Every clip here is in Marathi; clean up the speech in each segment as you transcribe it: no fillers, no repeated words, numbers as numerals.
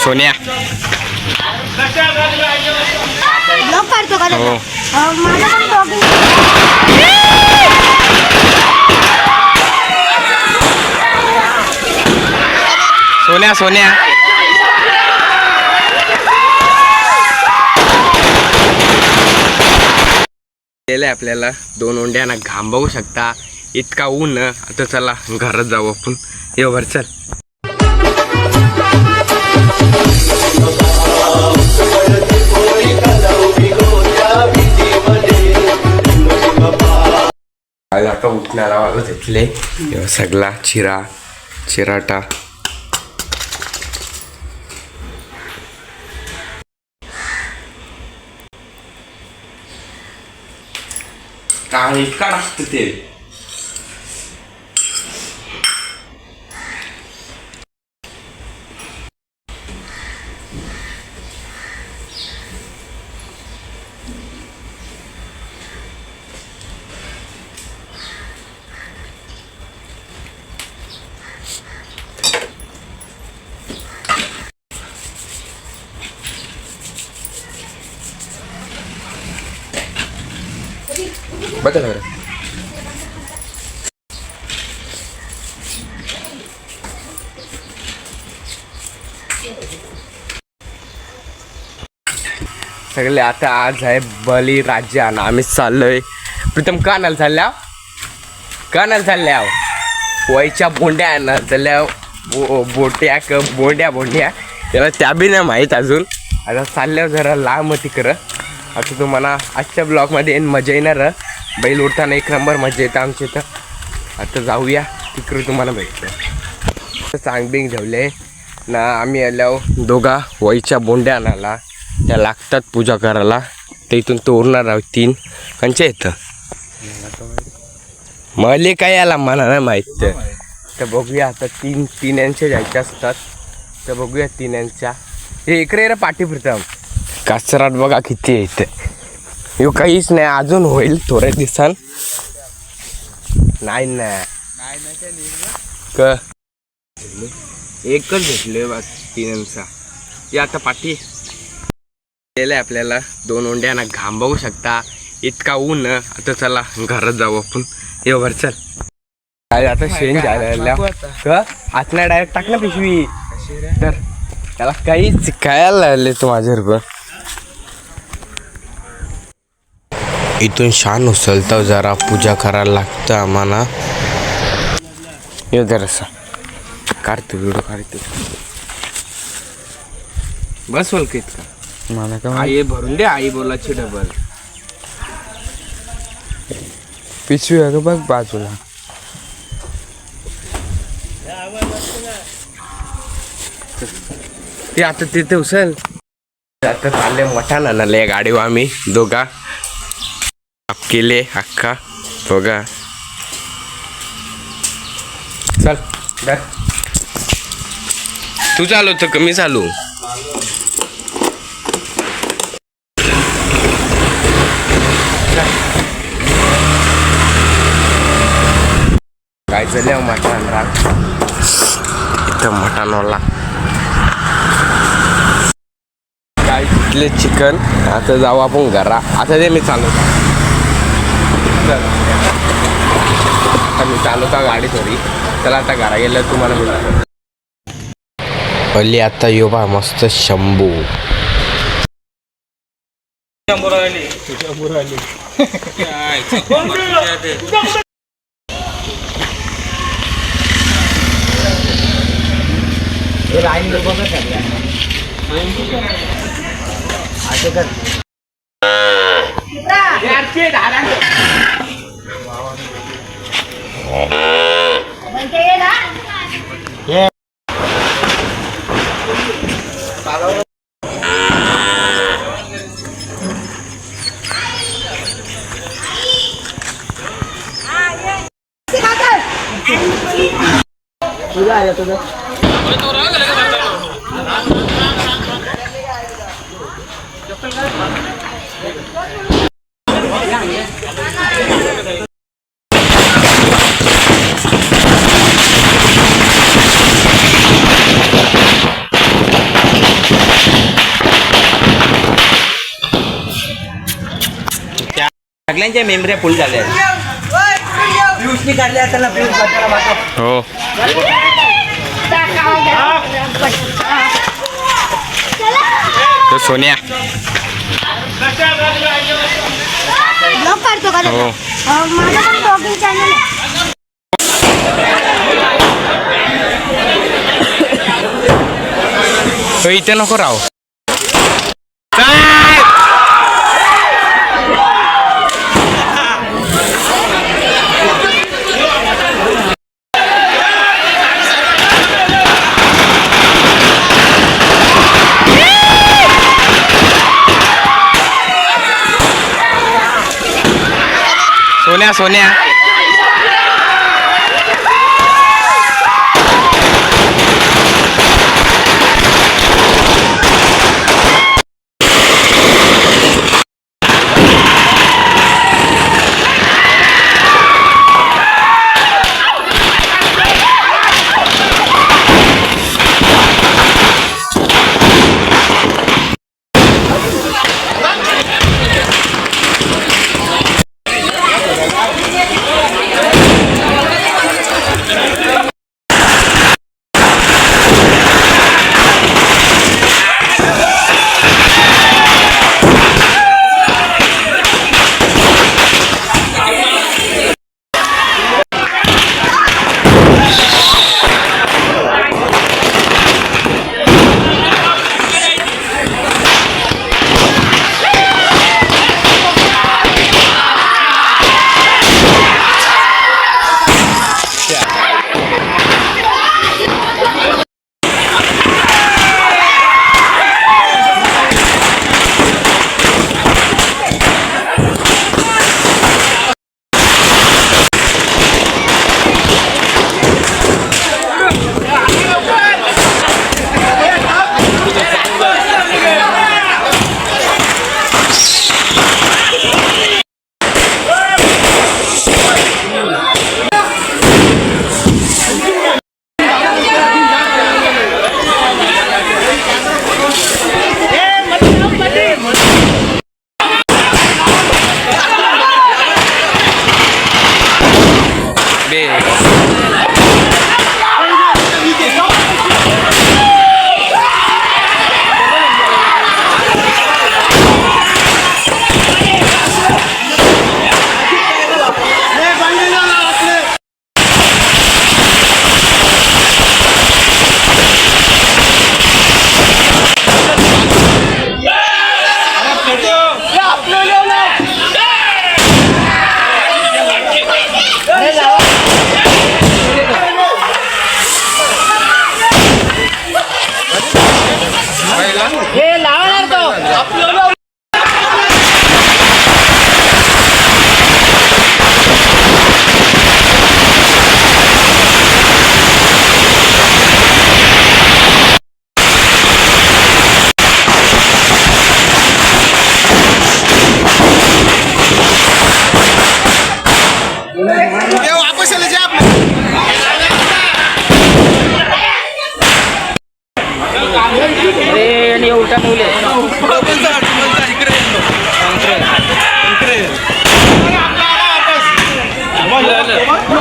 सोन्या ब्लॉग काढतो का? हो. माझा पण ब्लॉगिंग. सोन्या सोन्या आपल्याला 2 ओंड्याना घाम बघू शकता. इतका ऊन. आता चला घरात जाऊ आपण. ये वर चल. आता उठणारा वाजत घेतले सगळा चिराटा. काय इतका टाकत ते. बघा ना सगळे. आता आज आहे बळीराजा आणि आम्ही चाललोय. प्रीतम कानाला चालल्या वयच्या बोंड्या आणणार चालल्या. बोंड्या त्याला त्या बी नाही माहीत अजून. आता चालल्यावर जरा लांब तिकडं. आता तुम्हाला आजच्या ब्लॉगमध्ये मजा येणार. बैल उडताना 1 नंबर मजा येतं आमच्या इथं. आता जाऊया तिकडं तुम्हाला भेटतं. सांगबिंग ठेवले ना आम्ही आल्यावर दोघा वयच्या बोंड्या आणायला. त्या लागतात पूजा करायला. ते इथून तोडणार आहोत 3 कंच्या येतं. मले काय याला मला नाही माहीत. तर बघूया आता 3 यांच्या जायच्या असतात. तर बघूया 3 यांच्या. हे इकडे रे पाठी फिरतं. कासरात बघा किती येते. यो काहीच नाही अजून होईल थोड्या दिवसांत. नाही ना एकच भेटले बस 3 यांचा. हे आता पाठी गेले आपल्याला 2 ओंड्याना घाम बघू शकता. इतका ऊन. आता चला घरात जाऊ आपण. ये वर चल. आता शेण जायला आतला डायरेक्ट टाक ना पिशवी. तर त्याला काहीच खायला लागले तू माझ्यावर. इथून शान उचलता जरा पूजा करायला लागतं आम्हाला. ये जरासा काढतो व्हिडिओ काढतो. बस ओळख इतका मला का आई भरून दे. आई बोलाची डबल पिशवी आहे बघ बाजूला. ते आता तिथे उचल. आता चालले मठान आणाले गाडीवर आम्ही दोघा. केले अख्खा बघा. चल बर. तू चालू तर कमी चालू. काय झालं मटण राख इथं मटणवाला. काय तिथले चिकन. आता जाऊ आपण घरा. आता ते मी चालवतो. मी चालवता गाडी थोडी. चला आता घरा गेलं तुम्हाला मिळतं. पहिली आता योबा मस्त शंभू. सगळ्यांच्या मेमऱ्या फुल झाल्या पियुषनी काढल्या त्याला पियुष बसायला बसव. हो तो सोन्या ब्लॉग काढतो का हो. दादा? माझं पण ब्लॉगिंग चॅनल आहे. तो इथे नको राहू. सोन्या सोन्या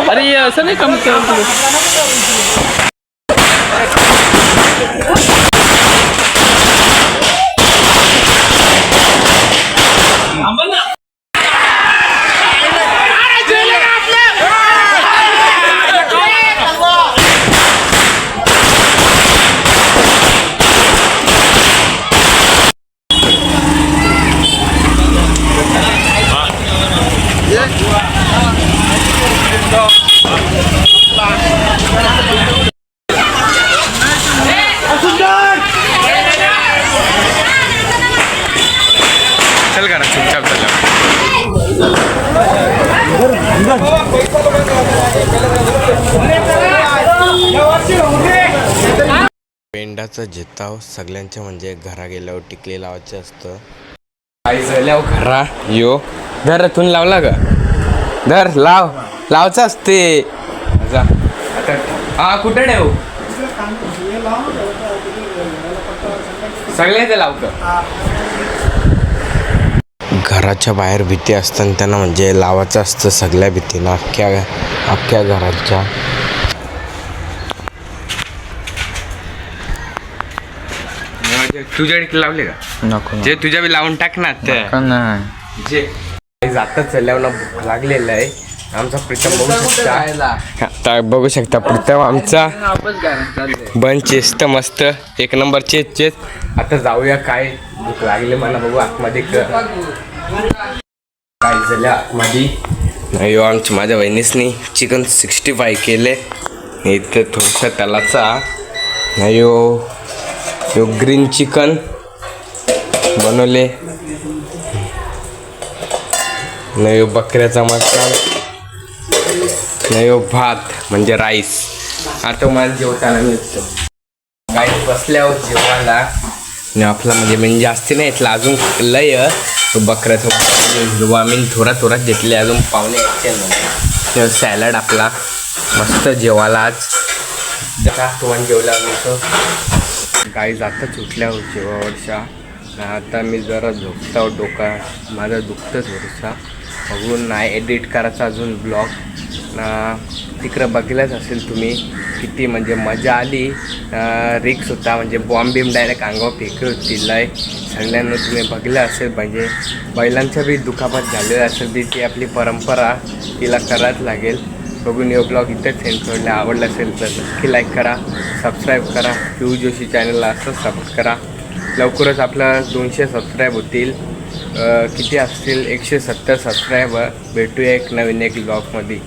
अरे असं नाही कमी चल करा चुपचाप चला. पेंडाचं जिताव सगळ्यांच्या म्हणजे घरा गेल्यावर टिकली लावायचं असतं. आई झाल्यावर घरा यो धर तून लावला का धर लावचं असते जा. हा कुठे ठेवू सगळ्याच लावतं. घराच्या बाहेर भीती असताना त्यांना म्हणजे लावायचं असतं सगळ्या भीतीनं अख्ख्या घराच्या. तुझ्या लावले का? नको जे तुझ्या बी लावून टाक ना ते. जे जाता चालल्यावर ना भूक लागलेलं आहे. आमचा प्रीतम बघू शकता. आता बघू शकता प्रीतम आमचा बन चेस्ट मस्त एक नंबर चेस. आता जाऊया काय भूक लागली मला बघू आतमध्ये काय झालं आतमध्ये. नाही आमच्या माझ्या बहिणीसनी चिकन 65 केले. इथं थोडंसं त्यालाचा नाही यो ग्रीन चिकन बनवले. नाही बकऱ्याचा मसाला. नाही भात म्हणजे राईस. आता मला जेवताना मिळतो काय बसल्यावर जेवायला आपला म्हणजे जास्ती नाही इथला अजून लय तो बकऱ्याचा हिरवा मी थोडा घेतले अजून पाहुणे यायचे. सॅलड आपला मस्त जेवायला आज जसा तुम्हाला जेवला मिळतो. गाई जाताच उठल्यावर जेवावरच्या. आता मी जरा झोपता डोका माझा दुखतं थोडंसा बघून नाही एडिट करायचा अजून ब्लॉग तिकडं बघितलंच असेल तुम्ही किती म्हणजे मजा आली. रिक्स होता म्हणजे बॉम्ब डायरेक्ट अंगावर फेकत होती लय. सगळ्यांना तुम्ही बघितलं असेल म्हणजे बैलांच्या बी दुखापत झालेलं असेल ती आपली परंपरा तिला करायच लागेल. बघून यो ब्लॉग इथंच सेंड सोडला. आवडला असेल तर नक्की लाईक करा सबस्क्राईब करा. पिऊ जोशी चॅनलला असं सपोर्ट करा. लवकरच आपला 200 सबस्क्राईब होतील. किती असतील 170 सबस्क्रायबर. भेटूया एक नवीन ब्लॉगमध्ये.